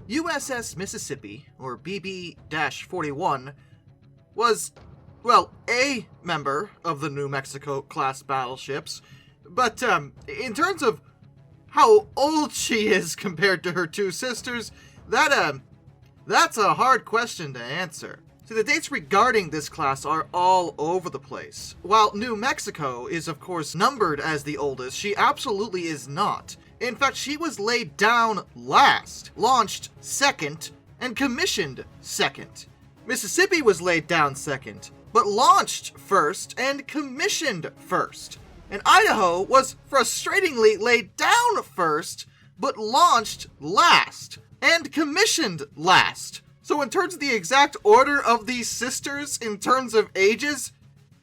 USS Mississippi, or BB-41, was, well, a member of the New Mexico-class battleships, but in terms of how old she is compared to her two sisters, that's a hard question to answer. See, the dates regarding this class are all over the place. While New Mexico is, of course, numbered as the oldest, she absolutely is not. In fact, she was laid down last, launched second, and commissioned second. Mississippi was laid down second, but launched first and commissioned first. And Idaho was frustratingly laid down first, but launched last, and commissioned last. So in terms of the exact order of these sisters, in terms of ages,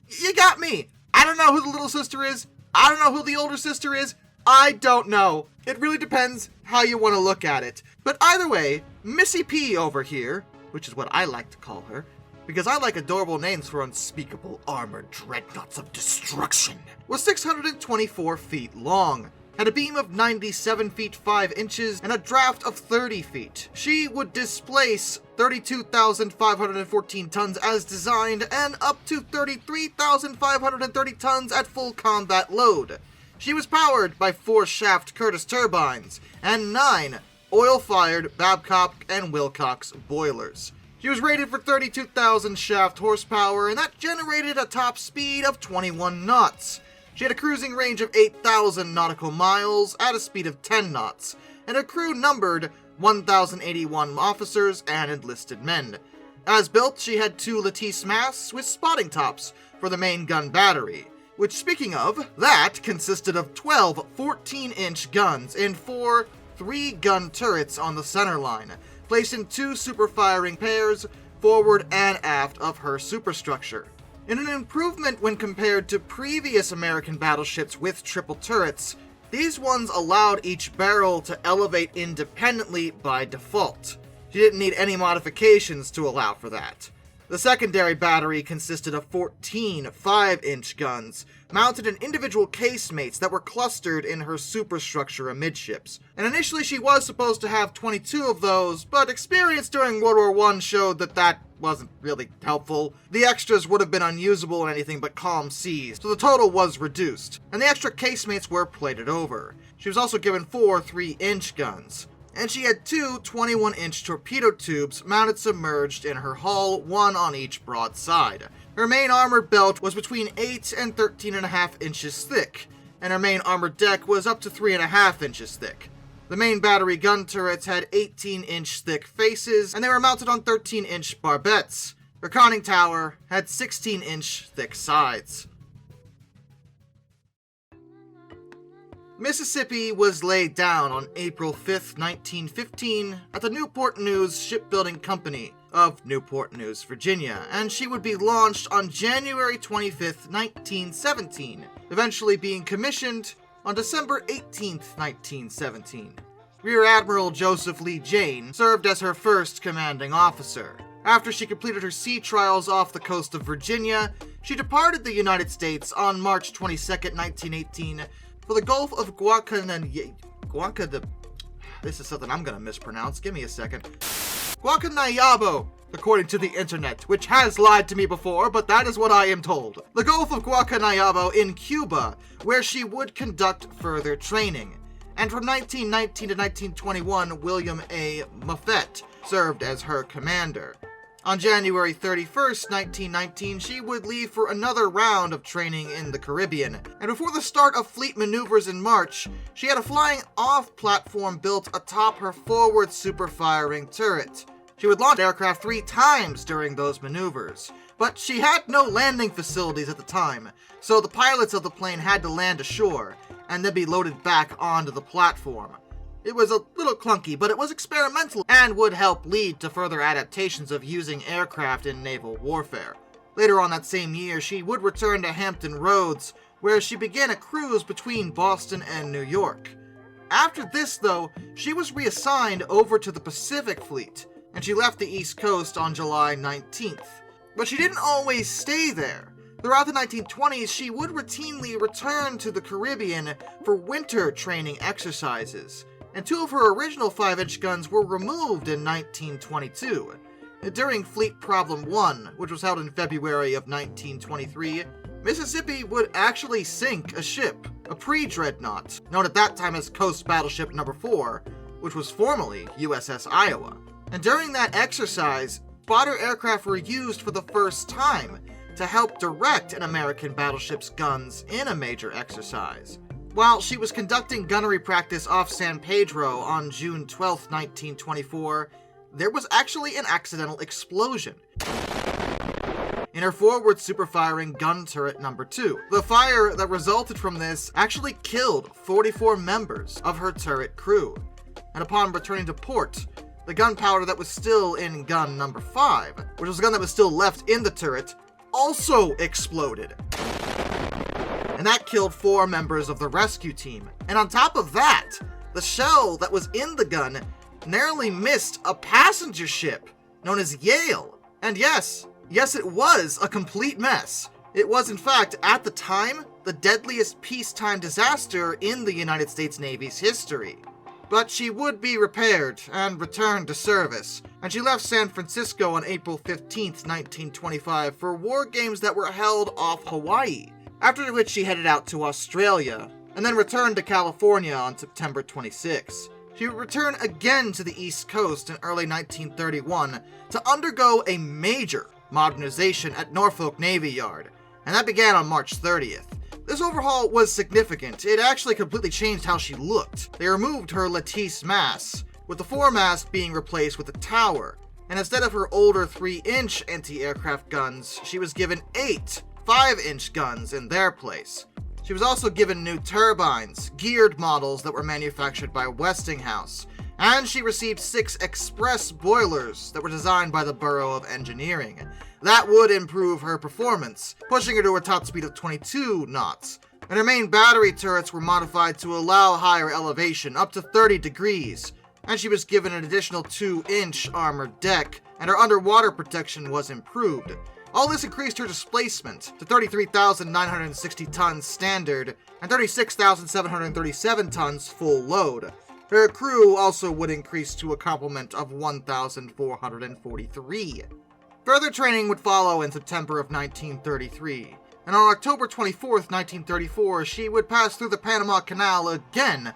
you got me. I don't know who the little sister is. I don't know who the older sister is. I don't know. It really depends how you want to look at it. But either way, Missy P over here, which is what I like to call her, because I like adorable names for unspeakable armored dreadnoughts of destruction, was 624 feet long, had a beam of 97 feet 5 inches, and a draft of 30 feet. She would displace 32,514 tons as designed, and up to 33,530 tons at full combat load. She was powered by 4 shaft Curtis turbines, and 9 oil-fired Babcock and Wilcox boilers. She was rated for 32,000 shaft horsepower, and that generated a top speed of 21 knots. She had a cruising range of 8,000 nautical miles at a speed of 10 knots, and her crew numbered 1,081 officers and enlisted men. As built, she had 2 lattice masts with spotting tops for the main gun battery, which, speaking of, that consisted of 12 14-inch guns and 4 3-gun turrets on the centerline, placed in 2 super-firing pairs forward and aft of her superstructure. In an improvement when compared to previous American battleships with triple turrets, these ones allowed each barrel to elevate independently by default. She didn't need any modifications to allow for that. The secondary battery consisted of 14 5-inch guns, mounted in individual casemates that were clustered in her superstructure amidships. And initially she was supposed to have 22 of those, but experience during World War I showed that wasn't really helpful. The extras would have been unusable in anything but calm seas, so the total was reduced, and the extra casemates were plated over. She was also given 4 3-inch guns, and she had 2 21-inch torpedo tubes mounted submerged in her hull, 1 on each broadside. Her main armored belt was between 8 and 13.5 inches thick, and her main armored deck was up to 3.5 inches thick. The main battery gun turrets had 18-inch thick faces, and they were mounted on 13-inch barbettes. Her conning tower had 16-inch thick sides. Mississippi was laid down on April 5, 1915, at the Newport News Shipbuilding Company of Newport News, Virginia, and she would be launched on January 25, 1917, eventually being commissioned on December 18, 1917. Rear Admiral Joseph Lee Jane served as her first commanding officer. After she completed her sea trials off the coast of Virginia, she departed the United States on March 22, 1918, for the Gulf of This is something I'm gonna mispronounce. Give me a second. Guacanayabo, according to the internet, which has lied to me before, but that is what I am told. The Gulf of Guacanayabo in Cuba, where she would conduct further training. And from 1919 to 1921, William A. Moffett served as her commander. On January 31st, 1919, she would leave for another round of training in the Caribbean, and before the start of fleet maneuvers in March, she had a flying-off platform built atop her forward super-firing turret. She would launch aircraft 3 times during those maneuvers, but she had no landing facilities at the time, so the pilots of the plane had to land ashore, and then be loaded back onto the platform. It was a little clunky, but it was experimental and would help lead to further adaptations of using aircraft in naval warfare. Later on that same year, she would return to Hampton Roads, where she began a cruise between Boston and New York. After this, though, she was reassigned over to the Pacific Fleet, and she left the East Coast on July 19th. But she didn't always stay there. Throughout the 1920s, she would routinely return to the Caribbean for winter training exercises. and 2 of her original 5-inch guns were removed in 1922. During Fleet Problem 1, which was held in February of 1923, Mississippi would actually sink a ship, a pre-dreadnought, known at that time as Coast Battleship No. 4, which was formerly USS Iowa. And during that exercise, spotter aircraft were used for the first time to help direct an American battleship's guns in a major exercise. While she was conducting gunnery practice off San Pedro on June 12, 1924, there was actually an accidental explosion in her forward superfiring gun turret number 2. The fire that resulted from this actually killed 44 members of her turret crew, and upon returning to port, the gunpowder that was still in gun number 5, which was the gun that was still left in the turret, also exploded. And that killed 4 members of the rescue team. And on top of that, the shell that was in the gun narrowly missed a passenger ship known as Yale. And yes, it was a complete mess. It was, in fact, at the time, the deadliest peacetime disaster in the United States Navy's history. But she would be repaired and returned to service, and she left San Francisco on April 15, 1925 for war games that were held off Hawaii, after which she headed out to Australia, and then returned to California on September 26. She would return again to the East Coast in early 1931 to undergo a major modernization at Norfolk Navy Yard, and that began on March 30th. This overhaul was significant. It actually completely changed how she looked. They removed her lattice masts, with the foremast being replaced with a tower, and instead of her older 3-inch anti-aircraft guns, she was given 8 5-inch guns in their place. She was also given new turbines, geared models that were manufactured by Westinghouse, and she received 6 express boilers that were designed by the Bureau of Engineering. That would improve her performance, pushing her to a top speed of 22 knots. And her main battery turrets were modified to allow higher elevation, up to 30 degrees, and she was given an additional 2-inch armored deck, and her underwater protection was improved. All this increased her displacement to 33,960 tons standard and 36,737 tons full load. Her crew also would increase to a complement of 1,443. Further training would follow in September of 1933, and on October 24, 1934, she would pass through the Panama Canal again,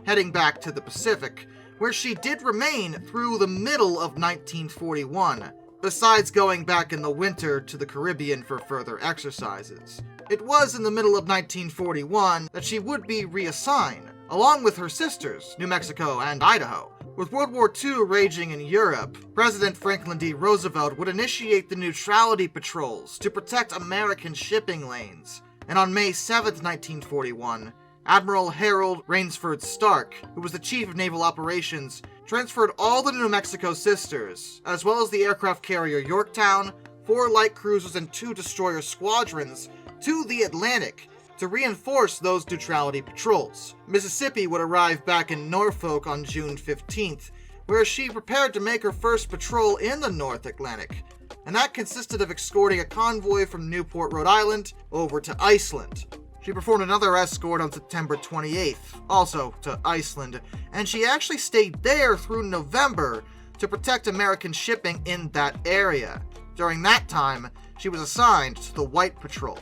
heading back to the Pacific, where she did remain through the middle of 1941. Besides going back in the winter to the Caribbean for further exercises. It was in the middle of 1941 that she would be reassigned, along with her sisters, New Mexico and Idaho. With World War II raging in Europe, President Franklin D. Roosevelt would initiate the neutrality patrols to protect American shipping lanes. And on May 7, 1941, Admiral Harold Rainsford Stark, who was the Chief of Naval Operations, transferred all the New Mexico sisters, as well as the aircraft carrier Yorktown, 4 light cruisers and 2 destroyer squadrons, to the Atlantic to reinforce those neutrality patrols. Mississippi would arrive back in Norfolk on June 15th, where she prepared to make her first patrol in the North Atlantic, and that consisted of escorting a convoy from Newport, Rhode Island, over to Iceland. She performed another escort on September 28th, also to Iceland, and she actually stayed there through November to protect American shipping in that area. During that time, she was assigned to the White Patrol.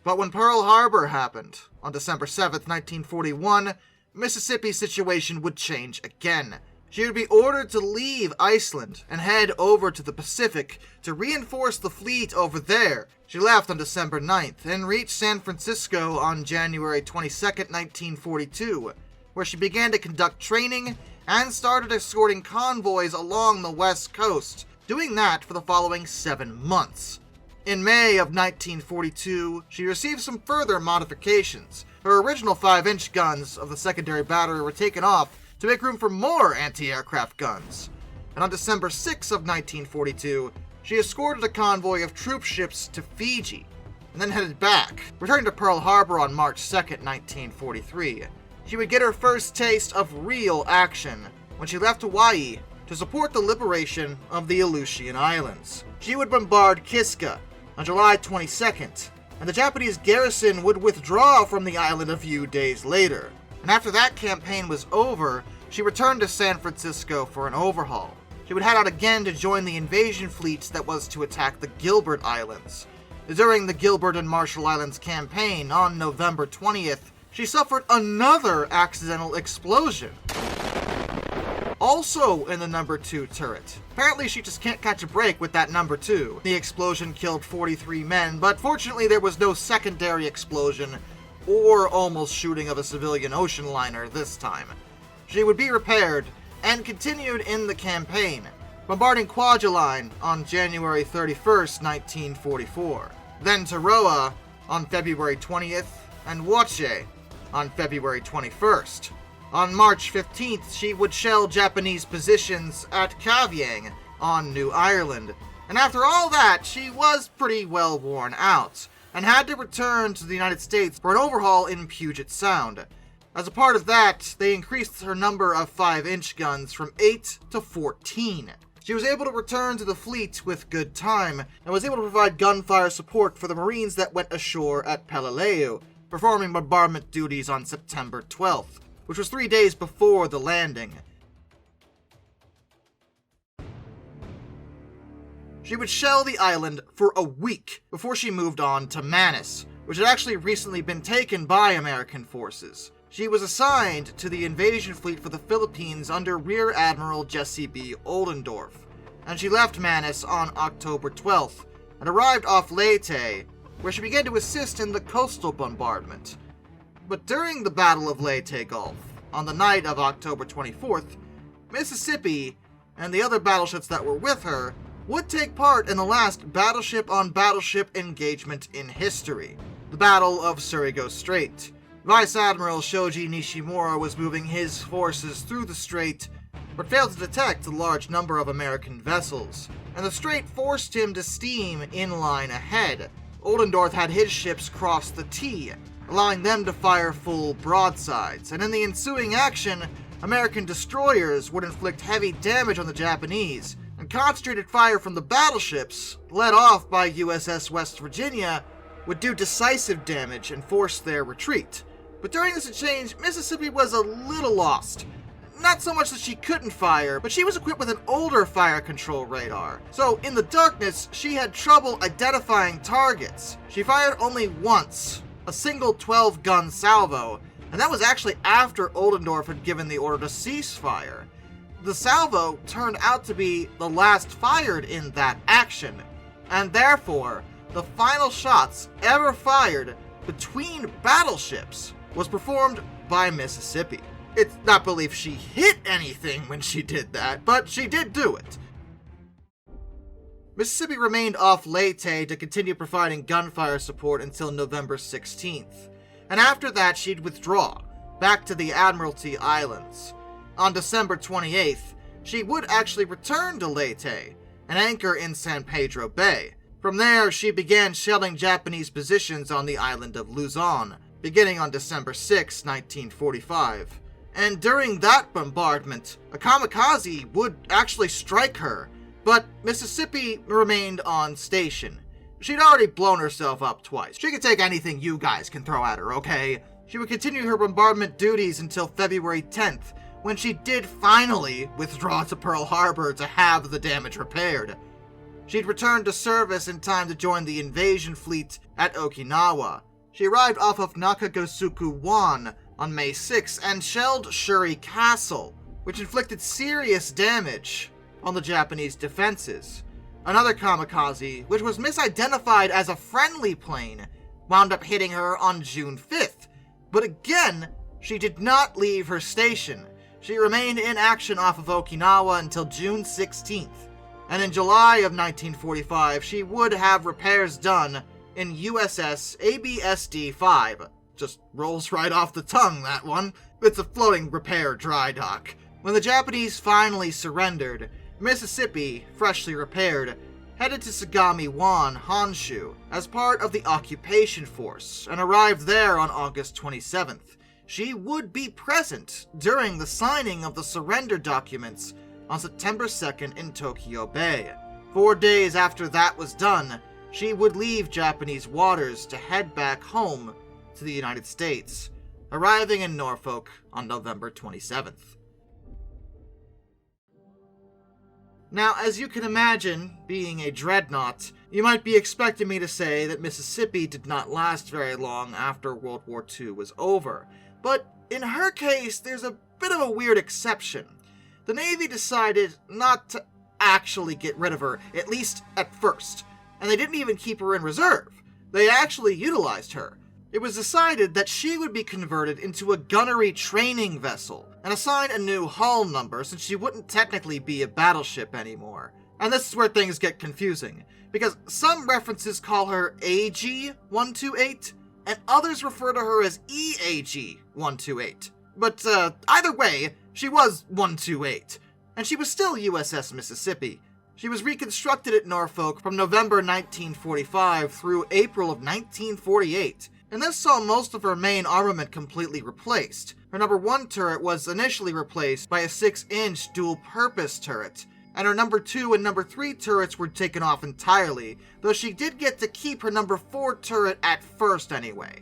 But when Pearl Harbor happened, on December 7th, 1941, Mississippi's situation would change again. She would be ordered to leave Iceland and head over to the Pacific to reinforce the fleet over there. She left on December 9th and reached San Francisco on January 22nd, 1942, where she began to conduct training and started escorting convoys along the West Coast, doing that for the following 7 months. In May of 1942, she received some further modifications. Her original 5-inch guns of the secondary battery were taken off to make room for more anti-aircraft guns. And on December 6 of 1942, she escorted a convoy of troop ships to Fiji, and then headed back, returning to Pearl Harbor on March 2, 1943. She would get her first taste of real action when she left Hawaii to support the liberation of the Aleutian Islands. She would bombard Kiska on July 22nd, and the Japanese garrison would withdraw from the island a few days later. And after that campaign was over, she returned to San Francisco for an overhaul. She would head out again to join the invasion fleet that was to attack the Gilbert Islands. During the Gilbert and Marshall Islands campaign on November 20th, she suffered another accidental explosion, also in the number 2 turret. Apparently she just can't catch a break with that number 2. The explosion killed 43 men, but fortunately there was no secondary explosion or almost shooting of a civilian ocean liner this time. She would be repaired and continued in the campaign, bombarding Kwajalein on January 31st, 1944, then Tarawa on February 20th, and Wache on February 21st. On March 15th, she would shell Japanese positions at Kavieng on New Ireland, and after all that, she was pretty well worn out, and had to return to the United States for an overhaul in Puget Sound. As a part of that, they increased her number of 5-inch guns from 8 to 14. She was able to return to the fleet with good time, and was able to provide gunfire support for the Marines that went ashore at Peleliu, performing bombardment duties on September 12th, which was 3 days before the landing. She would shell the island for a week before she moved on to Manus, which had actually recently been taken by American forces. She was assigned to the invasion fleet for the Philippines under Rear Admiral Jesse B. Oldendorf, and she left Manus on October 12th and arrived off Leyte, where she began to assist in the coastal bombardment. But during the Battle of Leyte Gulf, on the night of October 24th, Mississippi and the other battleships that were with her would take part in the last battleship-on-battleship engagement in history, the Battle of Surigao Strait. Vice Admiral Shoji Nishimura was moving his forces through the strait, but failed to detect a large number of American vessels, and the strait forced him to steam inline ahead. Oldendorf had his ships cross the T, allowing them to fire full broadsides, and in the ensuing action, American destroyers would inflict heavy damage on the Japanese, and concentrated fire from the battleships, led off by USS West Virginia, would do decisive damage and force their retreat. But during this exchange, Mississippi was a little lost. Not so much that she couldn't fire, but she was equipped with an older fire control radar. So in the darkness, she had trouble identifying targets. She fired only once, a single 12-gun salvo, and that was actually after Oldendorf had given the order to cease fire. The salvo turned out to be the last fired in that action, and therefore, the final shots ever fired between battleships was performed by Mississippi. It's not believed she hit anything when she did that, but she did do it. Mississippi remained off Leyte to continue providing gunfire support until November 16th, and after that she'd withdraw back to the Admiralty Islands. On December 28th, she would actually return to Leyte and anchor in San Pedro Bay. From there, she began shelling Japanese positions on the island of Luzon, beginning on December 6, 1945. And during that bombardment, a kamikaze would actually strike her, but Mississippi remained on station. She'd already blown herself up twice. She could take anything you guys can throw at her, okay? She would continue her bombardment duties until February 10th, when she did finally withdraw to Pearl Harbor to have the damage repaired. She'd returned to service in time to join the invasion fleet at Okinawa. She arrived off of Nakagosuku-wan on May 6 and shelled Shuri Castle, which inflicted serious damage on the Japanese defenses. Another kamikaze, which was misidentified as a friendly plane, wound up hitting her on June 5th, but again, she did not leave her station. She remained in action off of Okinawa until June 16th. And in July of 1945, she would have repairs done in USS ABSD-5. Just rolls right off the tongue, that one. It's a floating repair dry dock. When the Japanese finally surrendered, Mississippi, freshly repaired, headed to Sagami-wan, Honshu, as part of the occupation force, and arrived there on August 27th. She would be present during the signing of the surrender documents on September 2nd in Tokyo Bay. 4 days after that was done, she would leave Japanese waters to head back home to the United States, arriving in Norfolk on November 27th. Now, as you can imagine, being a dreadnought, you might be expecting me to say that Mississippi did not last very long after World War II was over. But in her case, there's a bit of a weird exception. The Navy decided not to actually get rid of her, at least at first. And they didn't even keep her in reserve. They actually utilized her. It was decided that she would be converted into a gunnery training vessel and assigned a new hull number since she wouldn't technically be a battleship anymore. And this is where things get confusing, because some references call her AG-128 and others refer to her as EAG-128. But either way, she was 128, and she was still USS Mississippi. She was reconstructed at Norfolk from November 1945 through April of 1948, and this saw most of her main armament completely replaced. Her number 1 turret was initially replaced by a 6-inch dual-purpose turret, and her number 2 and number 3 turrets were taken off entirely, though she did get to keep her number 4 turret at first anyway.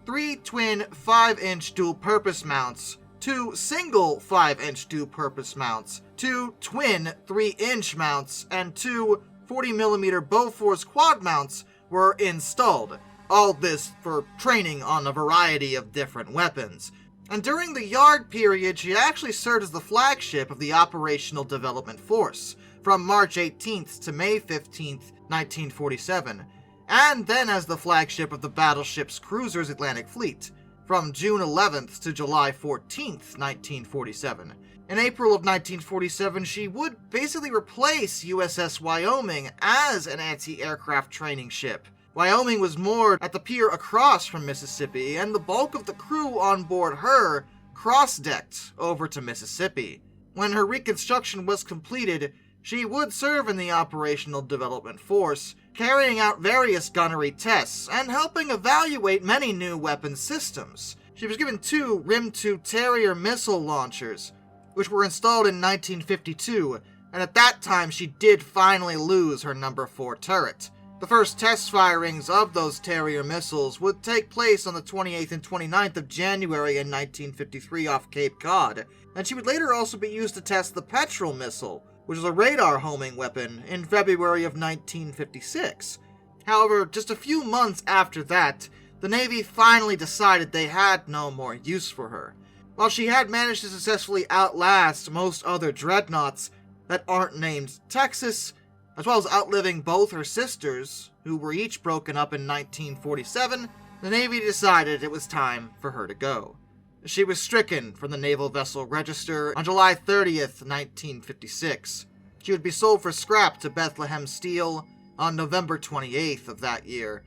3 twin 5-inch dual-purpose mounts, 2 single 5-inch dual-purpose mounts, 2 twin 3-inch mounts, and 2 40mm Bofors quad mounts were installed. All this for training on a variety of different weapons. And during the yard period, she actually served as the flagship of the Operational Development Force, from March 18th to May 15th, 1947, and then as the flagship of the Battleship's Cruisers Atlantic Fleet, from June 11th to July 14th, 1947. In April of 1947, she would basically replace USS Wyoming as an anti-aircraft training ship. Wyoming was moored at the pier across from Mississippi, and the bulk of the crew on board her cross-decked over to Mississippi. When her reconstruction was completed, she would serve in the Operational Development Force, carrying out various gunnery tests and helping evaluate many new weapon systems. She was given 2 RIM-2 Terrier missile launchers, which were installed in 1952, and at that time she did finally lose her number 4 turret. The first test firings of those Terrier missiles would take place on the 28th and 29th of January in 1953 off Cape Cod, and she would later also be used to test the Petrel missile, which was a radar homing weapon, in February of 1956. However, just a few months after that, the Navy finally decided they had no more use for her. While she had managed to successfully outlast most other dreadnoughts that aren't named Texas, as well as outliving both her sisters, who were each broken up in 1947, the Navy decided it was time for her to go. She was stricken from the Naval Vessel Register on July 30th, 1956. She would be sold for scrap to Bethlehem Steel on November 28th of that year,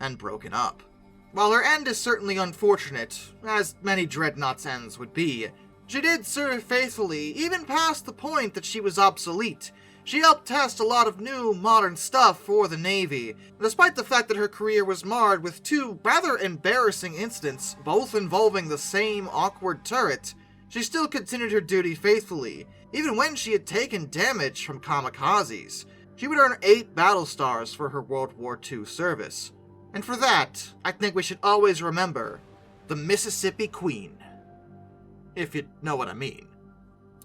and broken up. While her end is certainly unfortunate, as many dreadnoughts' ends would be, she did serve faithfully, even past the point that she was obsolete. She helped test a lot of new, modern stuff for the Navy, despite the fact that her career was marred with 2 rather embarrassing incidents, both involving the same awkward turret. She still continued her duty faithfully, even when she had taken damage from kamikazes. She would earn 8 battle stars for her World War II service. And for that, I think we should always remember the Mississippi Queen. If you know what I mean.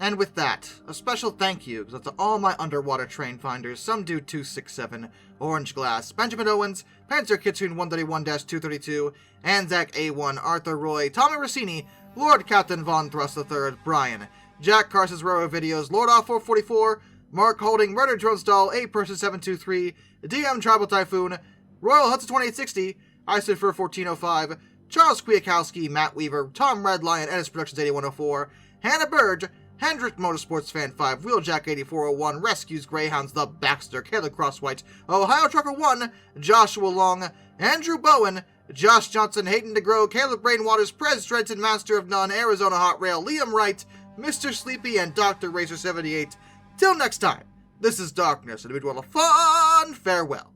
And with that, a special thank you to all my underwater train finders, Some Dude 267, Orange Glass, Benjamin Owens, Panzer Kitsune 131-232, Anzac A1, Arthur Roy, Tommy Rossini, Lord Captain Von Thrust III, Brian, Jack Carson's Railroad Videos, Lord Off 444, Mark Holding, Murder Drone Stall, A Person 723, DM Tribal Typhoon, Royal Hudson 2860, Isofer 1405, Charles Kwiatkowski, Matt Weaver, Tom Red Lion, Ennis Productions 8104, Hannah Burge, Hendrick Motorsports Fan 5, Wheeljack 8401, Rescues Greyhounds, The Baxter, Caleb Crosswhite, Ohio Trucker 1, Joshua Long, Andrew Bowen, Josh Johnson, Hayden DeGrow, Caleb Brainwaters, Prez Dredson, Master of None, Arizona Hot Rail, Liam Wright, Mr. Sleepy, and Dr. Razor 78. Till next time, this is Darkness, and we dwell a fun farewell.